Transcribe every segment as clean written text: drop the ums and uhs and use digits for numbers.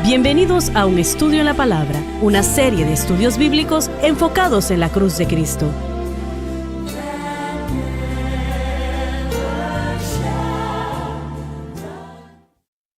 Bienvenidos a Un Estudio en la Palabra, una serie de estudios bíblicos enfocados en la cruz de Cristo.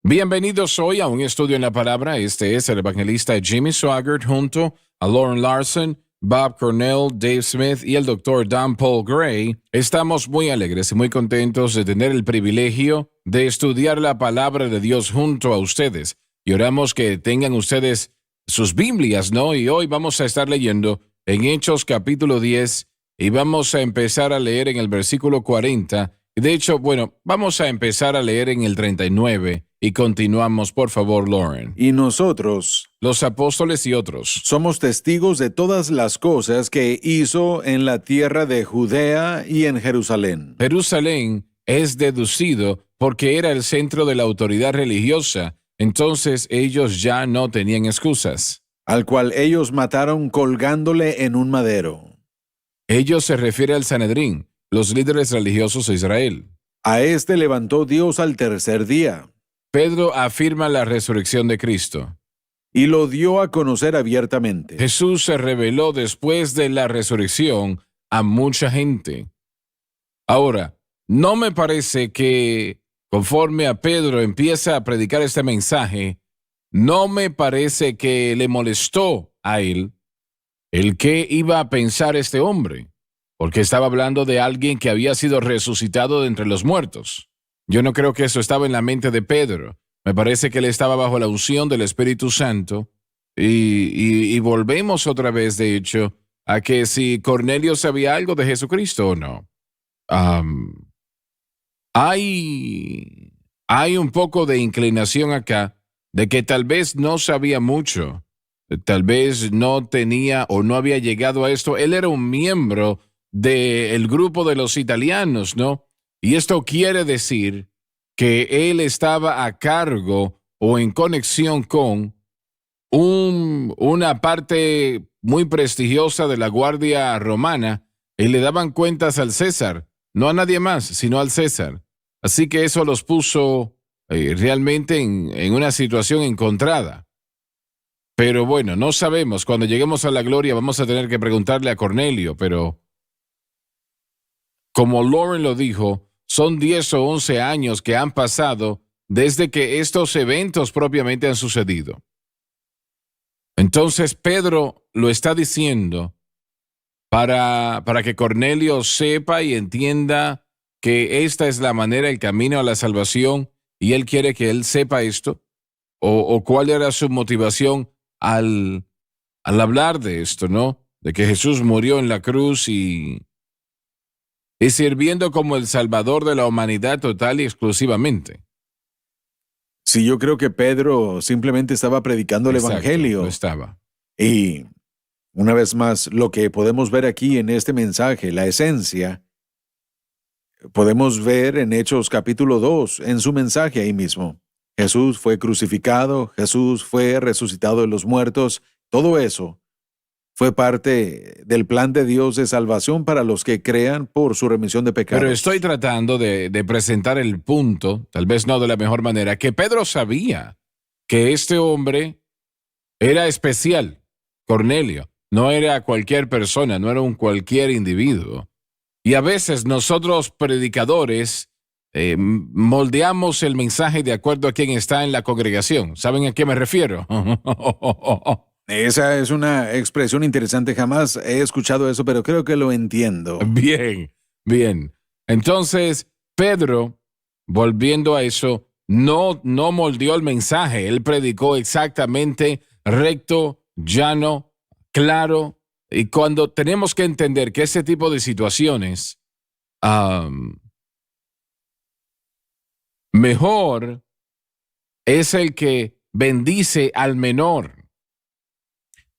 Bienvenidos hoy a Un Estudio en la Palabra. Este es el evangelista Jimmy Swaggart junto a Lauren Larson, Bob Cornell, Dave Smith y el Dr. Don Paul Gray. Estamos muy alegres y muy contentos de tener el privilegio de estudiar la palabra de Dios junto a ustedes. Y oramos que tengan ustedes sus Biblias, ¿no? Y hoy vamos a estar leyendo en Hechos capítulo 10 y vamos a empezar a leer en el versículo 40. De hecho, vamos a empezar a leer en el 39 y continuamos, por favor, Lauren. Y nosotros, los apóstoles y otros, somos testigos de todas las cosas que hizo en la tierra de Judea y en Jerusalén. Jerusalén es deducido porque era el centro de la autoridad religiosa. Entonces ellos ya no tenían excusas. Al cual ellos mataron colgándole en un madero. Ellos se refiere al Sanedrín, los líderes religiosos de Israel. A este levantó Dios al tercer día. Pedro afirma la resurrección de Cristo. Y lo dio a conocer abiertamente. Jesús se reveló después de la resurrección a mucha gente. Ahora, no me parece que conforme a Pedro empieza a predicar este mensaje, no me parece que le molestó a él el qué iba a pensar este hombre, porque estaba hablando de alguien que había sido resucitado de entre los muertos. Yo no creo que eso estaba en la mente de Pedro. Me parece que él estaba bajo la unción del Espíritu Santo y volvemos otra vez, de hecho, a que si Cornelio sabía algo de Jesucristo o no. Hay un poco de inclinación acá de que tal vez no sabía mucho, tal vez no tenía o no había llegado a esto. Él era un miembro del grupo de los italianos, ¿no? Y esto quiere decir que él estaba a cargo o en conexión con una parte muy prestigiosa de la Guardia Romana y le daban cuentas al César, no a nadie más, sino al César. Así que eso los puso realmente en una situación encontrada. Pero bueno, no sabemos. Cuando lleguemos a la gloria vamos a tener que preguntarle a Cornelio, pero como Lauren lo dijo, son 10 o 11 años que han pasado desde que estos eventos propiamente han sucedido. Entonces Pedro lo está diciendo para que Cornelio sepa y entienda que esta es la manera, el camino a la salvación, y él quiere que él sepa esto, o cuál era su motivación al hablar de esto, ¿no? De que Jesús murió en la cruz y sirviendo como el Salvador de la humanidad total y exclusivamente. Sí, yo creo que Pedro simplemente estaba predicando el Evangelio. Lo estaba. Y una vez más, lo que podemos ver aquí en este mensaje, la esencia, podemos ver en Hechos capítulo 2, en su mensaje ahí mismo. Jesús fue crucificado, Jesús fue resucitado de los muertos. Todo eso fue parte del plan de Dios de salvación para los que crean por su remisión de pecados. Pero estoy tratando de presentar el punto, tal vez no de la mejor manera, que Pedro sabía que este hombre era especial, Cornelio. No era cualquier persona, no era un cualquier individuo. Y a veces nosotros predicadores moldeamos el mensaje de acuerdo a quien está en la congregación. ¿Saben a qué me refiero? Esa es una expresión interesante. Jamás he escuchado eso, pero creo que lo entiendo. Bien. Entonces, Pedro, volviendo a eso, no moldeó el mensaje. Él predicó exactamente recto, llano, claro. Y cuando tenemos que entender que ese tipo de situaciones, mejor es el que bendice al menor.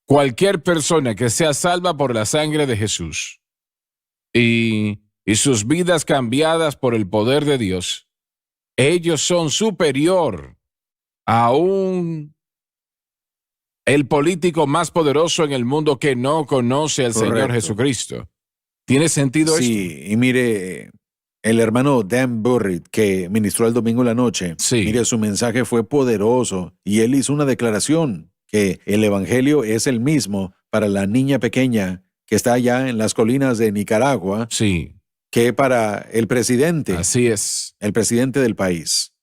Cualquier persona que sea salva por la sangre de Jesús y sus vidas cambiadas por el poder de Dios, ellos son superior a el político más poderoso en el mundo que no conoce al Correcto. Señor Jesucristo. ¿Tiene sentido esto? Sí, y mire, El hermano Dan Burritt, que ministró el domingo en la noche, Sí. mire, su mensaje fue poderoso y él hizo una declaración que el evangelio es el mismo para la niña pequeña que está allá en las colinas de Nicaragua Sí, que para el presidente del país.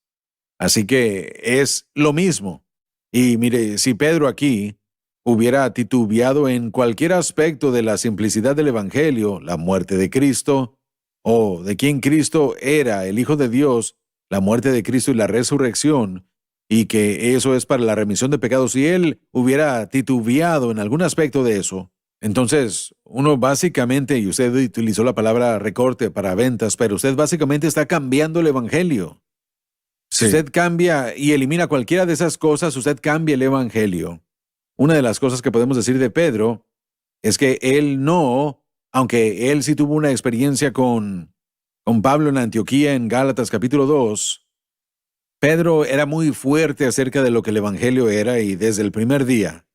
Así que es lo mismo. Y mire, si Pedro aquí hubiera titubeado en cualquier aspecto de la simplicidad del evangelio, la muerte de Cristo, o de quién Cristo era, el Hijo de Dios, la muerte de Cristo y la resurrección, y que eso es para la remisión de pecados, si él hubiera titubeado en algún aspecto de eso, entonces uno básicamente, y usted utilizó la palabra recorte para ventas, pero usted básicamente está cambiando el evangelio. Si usted cambia y elimina cualquiera de esas cosas, usted cambia el evangelio. Una de las cosas que podemos decir de Pedro es que él no, aunque él sí tuvo una experiencia con Pablo en Antioquía en Gálatas capítulo 2, Pedro era muy fuerte acerca de lo que el evangelio era y desde el primer día.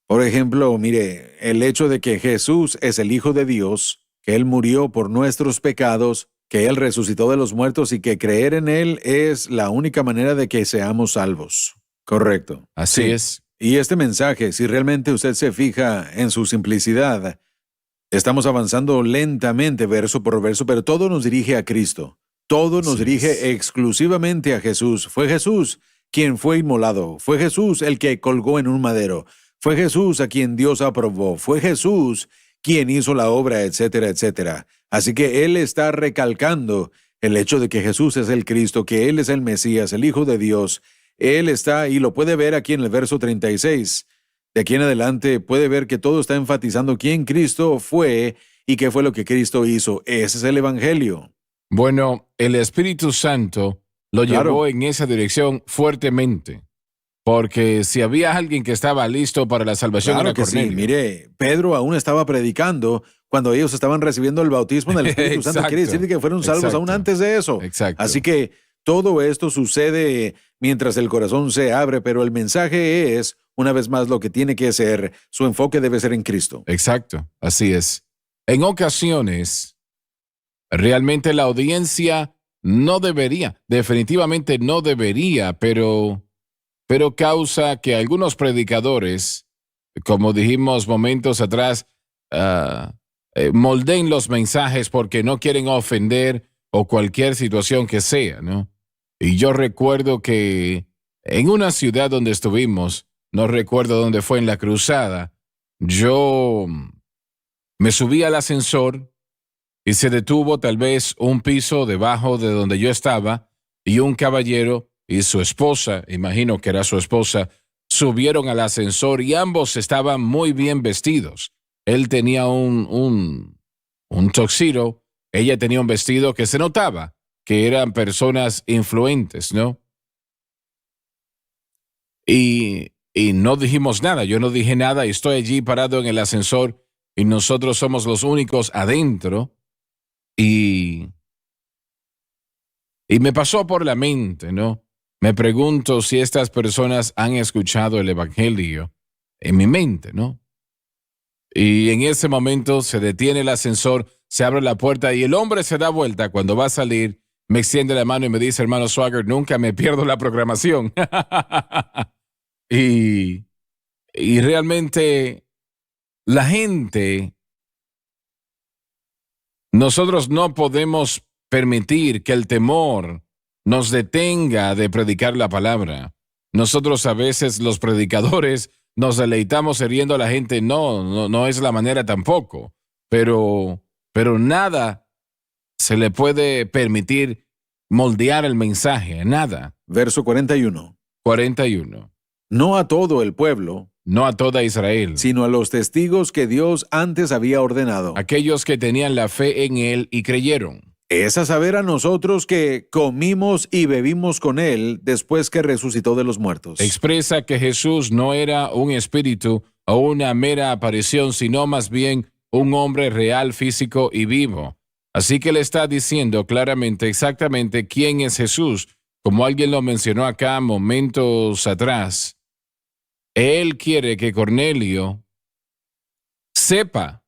Por ejemplo, mire, el hecho de que Jesús es el Hijo de Dios, que Él murió por nuestros pecados, que Él resucitó de los muertos y que creer en Él es la única manera de que seamos salvos. Correcto. así Sí. es. Y este mensaje, si realmente usted se fija en su simplicidad, estamos avanzando lentamente verso por verso, pero todo nos dirige a Cristo. Todo nos Así dirige es. exclusivamente a Jesús. Fue Jesús quien fue inmolado. Fue Jesús el que colgó en un madero. Fue Jesús a quien Dios aprobó. Fue Jesús quien hizo la obra, etcétera, etcétera. Así que Él está recalcando el hecho de que Jesús es el Cristo, que Él es el Mesías, el Hijo de Dios. Él está, y lo puede ver aquí en el verso 36. De aquí en adelante puede ver que todo está enfatizando quién Cristo fue y qué fue lo que Cristo hizo. Ese es el Evangelio. Bueno, el Espíritu Santo lo Claro. llevó en esa dirección fuertemente. Porque si había alguien que estaba listo para la salvación Claro era que sí. Cornelio. Mire, Pedro aún estaba predicando cuando ellos estaban recibiendo el bautismo del Espíritu Santo. Exacto. Quiere decir que fueron salvos Exacto. aún antes de eso. Exacto. Así que todo esto sucede mientras el corazón se abre, pero el mensaje es, una vez más, lo que tiene que ser. Su enfoque debe ser en Cristo. Exacto, así es. En ocasiones, realmente la audiencia no debería, definitivamente no debería, pero causa que algunos predicadores, como dijimos momentos atrás, moldeen los mensajes porque no quieren ofender o cualquier situación que sea, ¿no? Y yo recuerdo que en una ciudad donde estuvimos, no recuerdo dónde fue en la cruzada, yo me subí al ascensor y se detuvo tal vez un piso debajo de donde yo estaba y un caballero y su esposa, imagino que era su esposa, subieron al ascensor y ambos estaban muy bien vestidos. Él tenía un tuxedo, ella tenía un vestido que se notaba que eran personas influentes, ¿no? Y no dijimos nada, yo no dije nada y estoy allí parado en el ascensor y nosotros somos los únicos adentro y me pasó por la mente, ¿no? Me pregunto si estas personas han escuchado el evangelio en mi mente, ¿no? Y en ese momento se detiene el ascensor, se abre la puerta y el hombre se da vuelta cuando va a salir, me extiende la mano y me dice, hermano Swagger, nunca me pierdo la programación. y realmente la gente, nosotros no podemos permitir que el temor nos detenga de predicar la palabra. Nosotros a veces los predicadores nos deleitamos hiriendo a la gente. No es la manera tampoco. Pero nada se le puede permitir moldear el mensaje, nada. Verso 41. 41. No a todo el pueblo, No a toda Israel, sino a los testigos que Dios antes había ordenado. aquellos que tenían la fe en él y creyeron. Es a saber a nosotros que comimos y bebimos con Él después que resucitó de los muertos. Expresa que Jesús no era un espíritu o una mera aparición, sino más bien un hombre real, físico y vivo. Así que le está diciendo claramente, exactamente quién es Jesús, como alguien lo mencionó acá momentos atrás. Él quiere que Cornelio sepa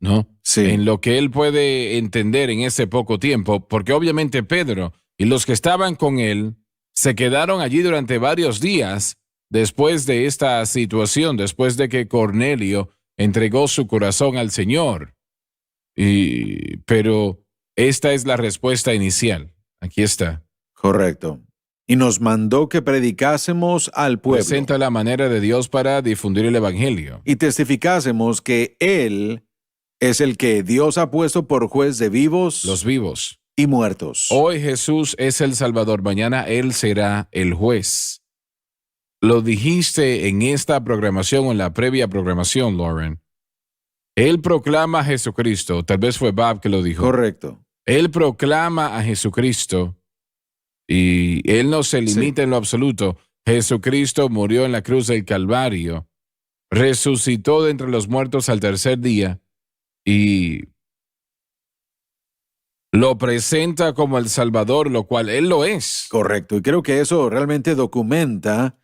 ¿no? Sí. En lo que él puede entender en ese poco tiempo, porque obviamente Pedro y los que estaban con él se quedaron allí durante varios días después de esta situación, después de que Cornelio entregó su corazón al Señor. Pero esta es la respuesta inicial. Aquí está. Correcto. Y nos mandó que predicásemos al pueblo Presenta la manera de Dios para difundir el Evangelio. y testificásemos que Él es el que Dios ha puesto por juez de vivos Los vivos. y muertos. Hoy Jesús es el Salvador, mañana Él será el juez. Lo dijiste en esta programación o en la previa programación, Lauren. Él proclama a Jesucristo, tal vez fue Bob que lo dijo. Correcto. Él proclama a Jesucristo y Él no se limita en lo absoluto. Jesucristo murió en la cruz del Calvario, resucitó de entre los muertos al tercer día y lo presenta como el Salvador, lo cual Él lo es. Correcto. Y creo que eso realmente documenta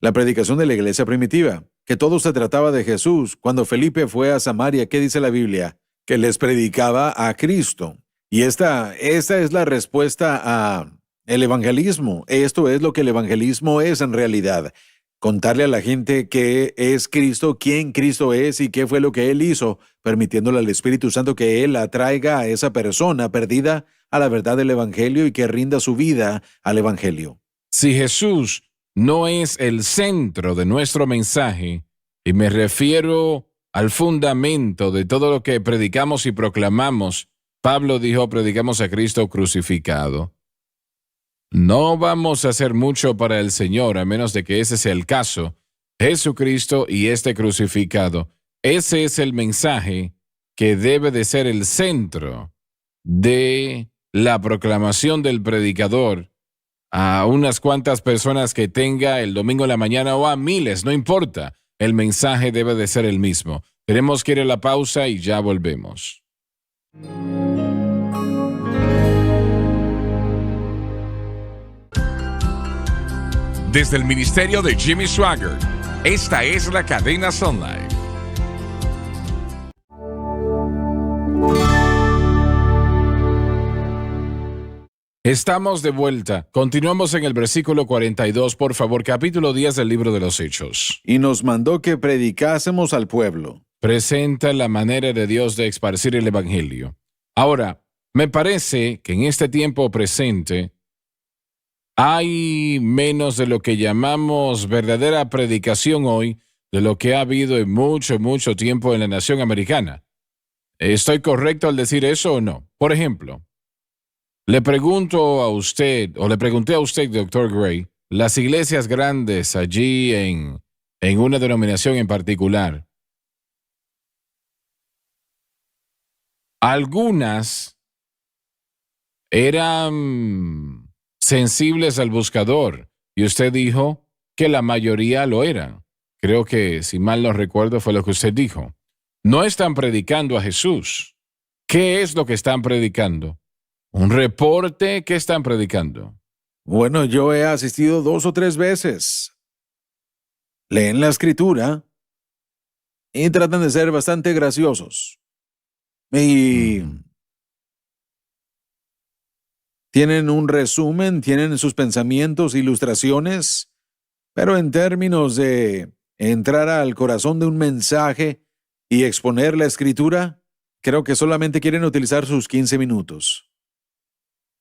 la predicación de la iglesia primitiva, que todo se trataba de Jesús. Cuando Felipe fue a Samaria, ¿qué dice la Biblia? Que les predicaba a Cristo. Y esta es la respuesta a el evangelismo. Esto es lo que el evangelismo es en realidad. Contarle a la gente qué es Cristo, quién Cristo es y qué fue lo que Él hizo, permitiéndole al Espíritu Santo que Él atraiga a esa persona perdida a la verdad del Evangelio y que rinda su vida al Evangelio. Si Jesús no es el centro de nuestro mensaje, y me refiero al fundamento de todo lo que predicamos y proclamamos, Pablo dijo, predicamos a Cristo crucificado. No vamos a hacer mucho para el Señor, a menos de que ese sea el caso. Jesucristo y este crucificado. Ese es el mensaje que debe de ser el centro de la proclamación del predicador a unas cuantas personas que tenga el domingo en la mañana o a miles, no importa. El mensaje debe de ser el mismo. Tenemos que ir a la pausa y ya volvemos. Desde el ministerio de Jimmy Swaggart, esta es la cadena Sun Life. Estamos de vuelta. Continuamos en el versículo 42, por favor, capítulo 10 del libro de los Hechos. Y nos mandó que predicásemos al pueblo. Presenta la manera de Dios de esparcir el Evangelio. Ahora, me parece que en este tiempo presente hay menos de lo que llamamos verdadera predicación hoy de lo que ha habido en mucho, mucho tiempo en la nación americana. ¿Estoy correcto al decir eso o no? Por ejemplo, le pregunté a usted, Dr. Gray, las iglesias grandes allí en una denominación en particular, algunas eran sensibles al buscador, y usted dijo que la mayoría lo eran. Creo que, si mal no recuerdo, fue lo que usted dijo. No están predicando a Jesús. ¿Qué es lo que están predicando? ¿Un reporte? ¿Qué están predicando? Bueno, yo he asistido 2 o 3 veces. Leen la escritura y tratan de ser bastante graciosos. Y tienen un resumen, tienen sus pensamientos, ilustraciones, pero en términos de entrar al corazón de un mensaje y exponer la escritura, creo que solamente quieren utilizar sus 15 minutos.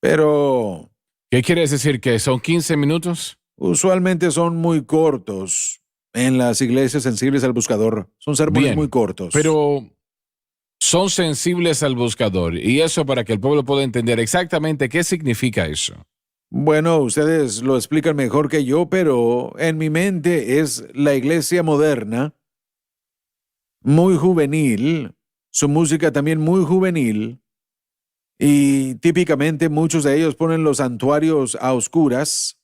Pero ¿Qué quiere decir? ¿Que son 15 minutos? usualmente son muy cortos en las iglesias sensibles al buscador. Son sermones Bien, muy cortos. Pero son sensibles al buscador, y eso para que el pueblo pueda entender exactamente qué significa eso. Bueno, ustedes lo explican mejor que yo, pero en mi mente es la iglesia moderna, muy juvenil, su música también muy juvenil, y típicamente muchos de ellos ponen los santuarios a oscuras,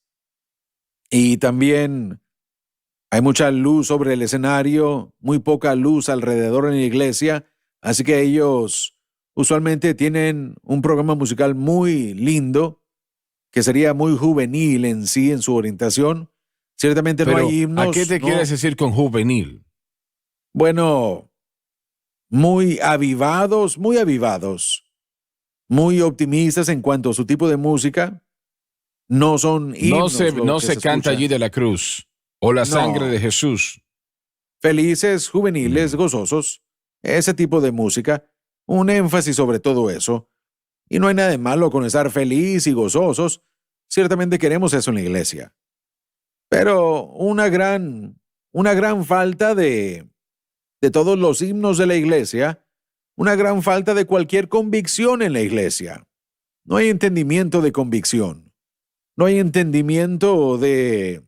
y también hay mucha luz sobre el escenario, muy poca luz alrededor en la iglesia, así que ellos usualmente tienen un programa musical muy lindo, que sería muy juvenil en sí, en su orientación. Ciertamente Pero, no hay himnos. ¿a qué te no. quieres decir con juvenil? Bueno, muy avivados, muy optimistas en cuanto a su tipo de música. No son himnos. No se canta escucha. allí de la cruz o la No. sangre de Jesús. Felices, juveniles, gozosos. Ese tipo de música. Un énfasis sobre todo eso. Y no hay nada de malo con estar feliz y gozosos. Ciertamente queremos eso en la iglesia. Pero una gran falta de todos los himnos de la iglesia, una gran falta de cualquier convicción en la iglesia. No hay entendimiento de convicción. No hay entendimiento de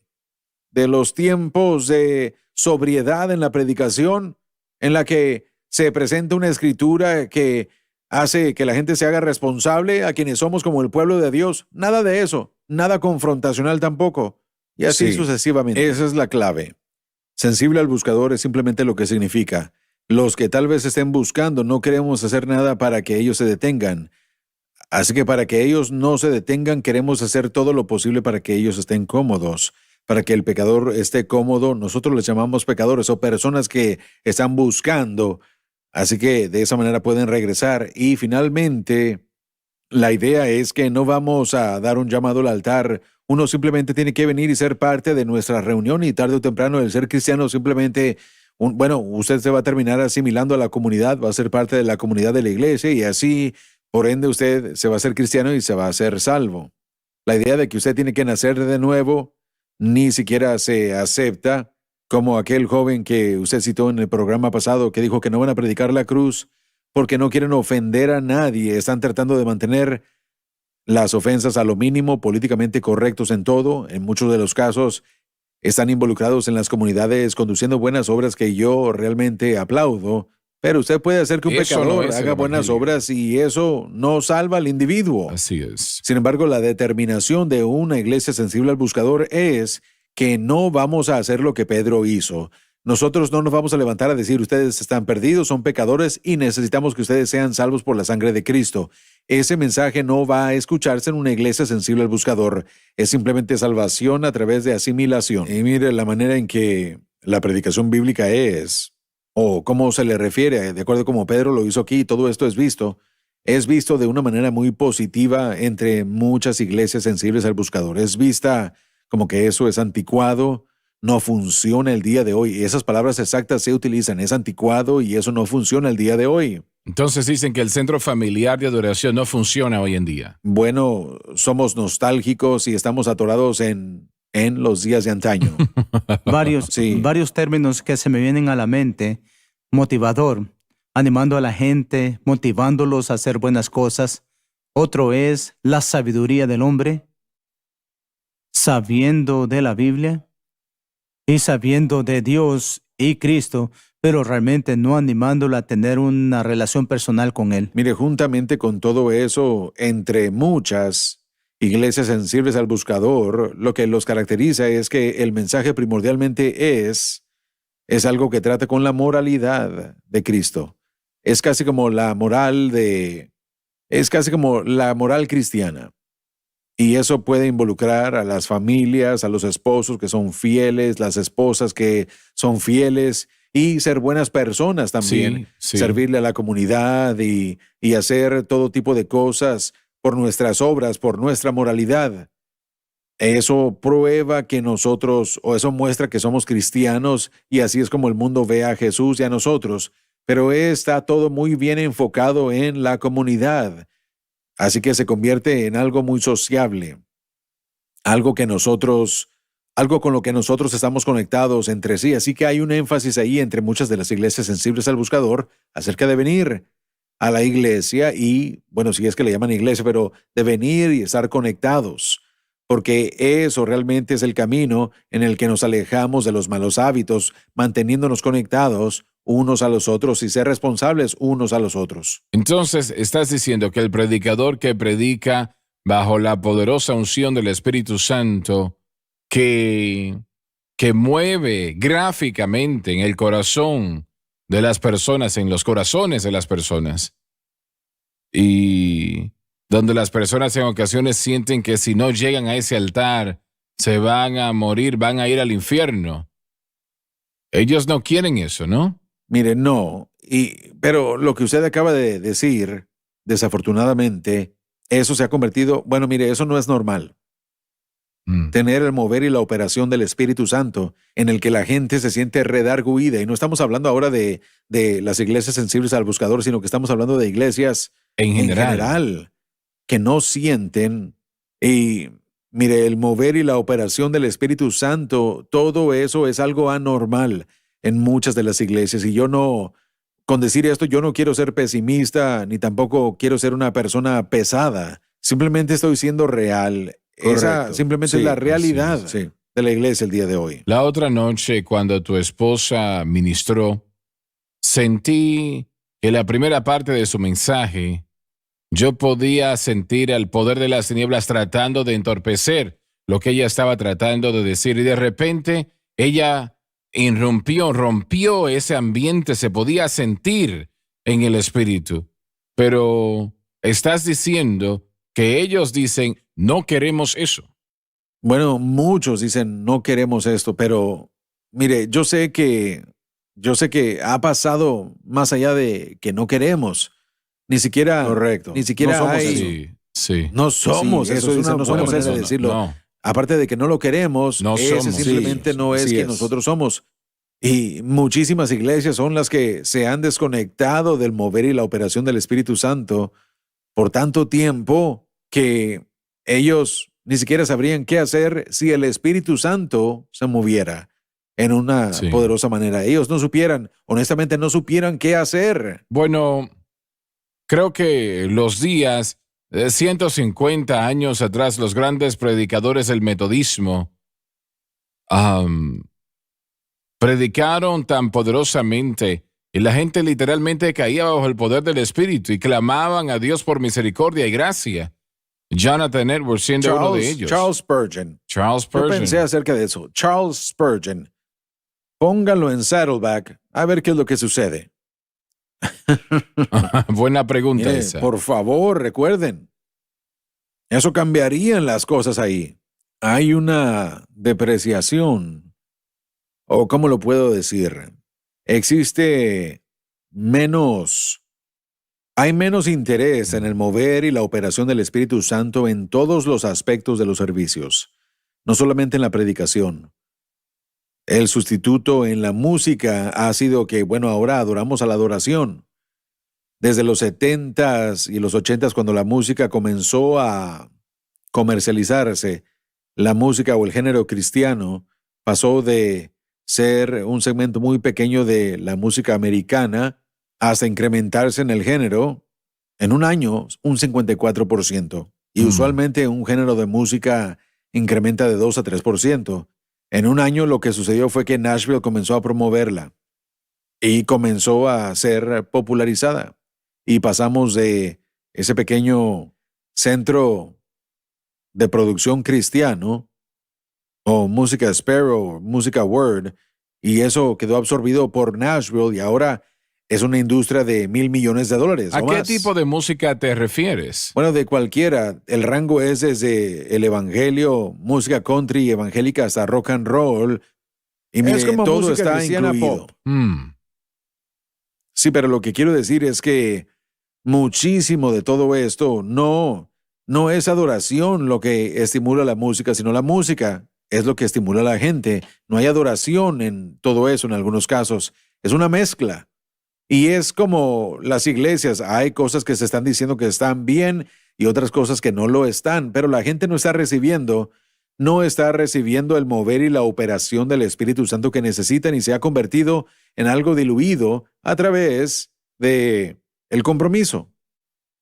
los tiempos de sobriedad en la predicación, en la que se presenta una escritura que hace que la gente se haga responsable a quienes somos como el pueblo de Dios. Nada de eso. Nada confrontacional tampoco. Y así Sí. sucesivamente. Esa es la clave. Sensible al buscador es simplemente lo que significa. Los que tal vez estén buscando no queremos hacer nada para que ellos se detengan. Así que para que ellos no se detengan, queremos hacer todo lo posible para que ellos estén cómodos. Para que el pecador esté cómodo, nosotros les llamamos pecadores o personas que están buscando. Así que de esa manera pueden regresar. Y finalmente, la idea es que no vamos a dar un llamado al altar. Uno simplemente tiene que venir y ser parte de nuestra reunión, y tarde o temprano el ser cristiano simplemente, usted se va a terminar asimilando a la comunidad, va a ser parte de la comunidad de la iglesia y así, por ende, usted se va a hacer cristiano y se va a hacer salvo. La idea de que usted tiene que nacer de nuevo ni siquiera se acepta, como aquel joven que usted citó en el programa pasado que dijo que no van a predicar la cruz porque no quieren ofender a nadie, están tratando de mantener las ofensas a lo mínimo, políticamente correctos en todo. En muchos de los casos están involucrados en las comunidades conduciendo buenas obras que yo realmente aplaudo, pero usted puede hacer que un Eso no pecador es el haga buenas evangelio. obras y eso no salva al individuo. Así es. Sin embargo, la determinación de una iglesia sensible al buscador es que no vamos a hacer lo que Pedro hizo. Nosotros no nos vamos a levantar a decir ustedes están perdidos, son pecadores y necesitamos que ustedes sean salvos por la sangre de Cristo. Ese mensaje no va a escucharse en una iglesia sensible al buscador. Es simplemente salvación a través de asimilación. Y mire la manera en que la predicación bíblica es, o cómo se le refiere, de acuerdo como Pedro lo hizo aquí, todo esto es visto de una manera muy positiva entre muchas iglesias sensibles al buscador. Es vista como que eso es anticuado, no funciona el día de hoy. Esas palabras exactas se utilizan, es anticuado y eso no funciona el día de hoy. Entonces dicen que el centro familiar de adoración no funciona hoy en día. Bueno, somos nostálgicos y estamos atorados en los días de antaño. Sí. Varios términos que se me vienen a la mente. Motivador, animando a la gente, motivándolos a hacer buenas cosas. Otro es la sabiduría del hombre, sabiendo de la Biblia y sabiendo de Dios y Cristo, pero realmente no animándolo a tener una relación personal con Él. Mire, juntamente con todo eso, entre muchas iglesias sensibles al buscador, lo que los caracteriza es que el mensaje primordialmente es algo que trata con la moralidad de Cristo. Es casi como la moral cristiana. Y eso puede involucrar a las familias, a los esposos que son fieles, las esposas que son fieles y ser buenas personas también, Sí. servirle a la comunidad y hacer todo tipo de cosas por nuestras obras, por nuestra moralidad. Eso prueba que nosotros, o eso muestra que somos cristianos y así es como el mundo ve a Jesús y a nosotros. Pero está todo muy bien enfocado en la comunidad. Así que se convierte en algo muy sociable, algo con lo que nosotros estamos conectados entre sí. Así que hay un énfasis ahí entre muchas de las iglesias sensibles al buscador acerca de venir a la iglesia y, bueno, si es que le llaman iglesia, pero de venir y estar conectados, porque eso realmente es el camino en el que nos alejamos de los malos hábitos, manteniéndonos conectados unos a los otros y ser responsables unos a los otros. Entonces, estás diciendo que el predicador que predica bajo la poderosa unción del Espíritu Santo, que mueve gráficamente en el corazón de las personas, en los corazones de las personas, y donde las personas en ocasiones sienten que si no llegan a ese altar, se van a morir, van a ir al infierno. Ellos no quieren eso, ¿no? Mire, no. Pero lo que usted acaba de decir, desafortunadamente, eso se ha convertido, bueno, mire, eso no es normal. Tener el mover y la operación del Espíritu Santo en el que la gente se siente redarguida. Y no estamos hablando ahora de las iglesias sensibles al buscador, sino que estamos hablando de iglesias En general que no sienten. Y mire, el mover y la operación del Espíritu Santo, todo eso es algo anormal en muchas de las iglesias. Y con decir esto, yo no quiero ser pesimista, ni tampoco quiero ser una persona pesada. Simplemente estoy siendo real. Esa Correcto. simplemente Sí, es la realidad sí. de la iglesia el día de hoy. La otra noche, cuando tu esposa ministró, sentí que la primera parte de su mensaje, yo podía sentir el poder de las tinieblas tratando de entorpecer lo que ella estaba tratando de decir. Y de repente, ella rompió ese ambiente, se podía sentir en el espíritu. Pero estás diciendo que ellos dicen, no queremos eso. Bueno, muchos dicen no queremos esto, pero mire, yo sé que ha pasado más allá de que no queremos. Ni siquiera, Correcto. Ni siquiera no somos hay. eso. Sí. No somos Sí, eso. es una No buena somos eso de manera. decirlo. No. Aparte de que no lo queremos, No ese somos. simplemente Sí, no es así que es. nosotros somos. Y muchísimas iglesias son las que se han desconectado del mover y la operación del Espíritu Santo por tanto tiempo que ellos ni siquiera sabrían qué hacer si el Espíritu Santo se moviera en una Sí. poderosa manera. Ellos honestamente no supieran qué hacer. Bueno, creo que los días de 150 años atrás, los grandes predicadores del metodismo predicaron tan poderosamente y la gente literalmente caía bajo el poder del Espíritu y clamaban a Dios por misericordia y gracia. Jonathan Edwards siendo uno de ellos. Charles Spurgeon. Charles Yo Spurgeon. pensé acerca de eso. Charles Spurgeon. Pónganlo en Saddleback a ver qué es lo que sucede. Buena pregunta Mire, esa. por favor, recuerden. Eso cambiarían las cosas ahí. Hay una depreciación. ¿O cómo lo puedo decir? Existe hay menos interés en el mover y la operación del Espíritu Santo en todos los aspectos de los servicios, no solamente en la predicación. El sustituto en la música ha sido que, ahora adoramos a la adoración. Desde los 70s y los 80s, cuando la música comenzó a comercializarse, la música o el género cristiano pasó de ser un segmento muy pequeño de la música americana hasta incrementarse en el género en un año un 54%. Y usualmente un género de música incrementa de 2 a 3%. En un año lo que sucedió fue que Nashville comenzó a promoverla y comenzó a ser popularizada. Y pasamos de ese pequeño centro de producción cristiano o música Sparrow, música Word, y eso quedó absorbido por Nashville y ahora es una industria de $1,000 millones ¿A o qué más. tipo de música te refieres? Bueno, de cualquiera. El rango es desde el evangelio, música country evangélica hasta rock and roll. Y mire, Es como todo música está cristiana incluido. pop. Sí, pero lo que quiero decir es que muchísimo de todo esto no es adoración lo que estimula la música, sino la música es lo que estimula a la gente. No hay adoración en todo eso en algunos casos. Es una mezcla. Y es como las iglesias. Hay cosas que se están diciendo que están bien y otras cosas que no lo están, pero la gente no está recibiendo el mover y la operación del Espíritu Santo que necesitan y se ha convertido en algo diluido a través de el compromiso.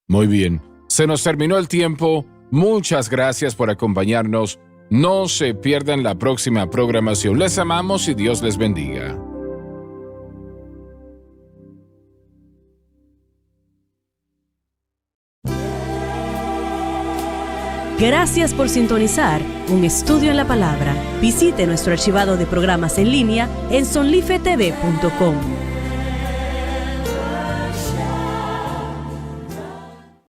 Muy bien. Se nos terminó el tiempo. Muchas gracias por acompañarnos. No se pierdan la próxima programación. Les amamos y Dios les bendiga. Gracias por sintonizar Un Estudio en la Palabra. Visite nuestro archivado de programas en línea en sonlifetv.com.